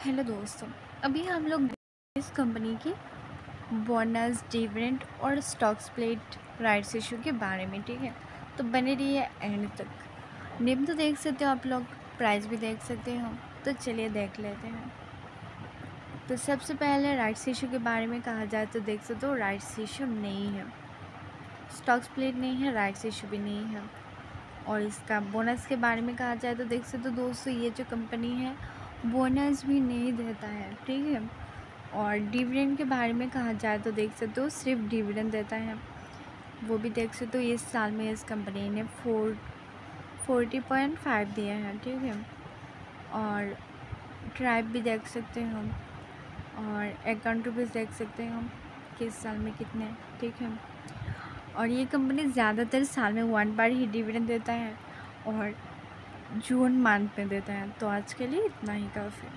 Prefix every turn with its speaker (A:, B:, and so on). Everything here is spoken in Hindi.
A: हेलो दोस्तों। अभी हम लोग इस कंपनी की बोनस डिविडेंड और स्टॉक स्प्लिट राइट्स इशू के बारे में, ठीक है। तो बने रहिए एंड तक। नेम तो देख सकते हो आप लोग, प्राइस भी देख सकते हो। तो चलिए देख लेते हैं। तो सबसे पहले राइट्स इशू के बारे में कहा जाए तो देख सकते हो राइट्स इशू नहीं है, स्टॉक स्प्लिट नहीं है, राइट्स इशू भी नहीं है। और इसका बोनस के बारे में कहा जाए तो देख सकते हो दोस्तों, ये जो कंपनी है बोनस भी नहीं देता है, ठीक है। और डिविडेंड के बारे में कहा जाए तो देख सकते हो सिर्फ डिविडेंड देता है, वो भी देख सकते हो इस साल में इस कंपनी ने 40.5 दिया है, ठीक है। और ट्राइब भी देख सकते हो और अकाउंट भी देख सकते हो कि इस साल में कितने, ठीक है। और ये कंपनी ज़्यादातर साल में 1 बार ही डिविडेंड देता है और जून मंथ में देता है। तो आज के लिए इतना ही काफ़ी।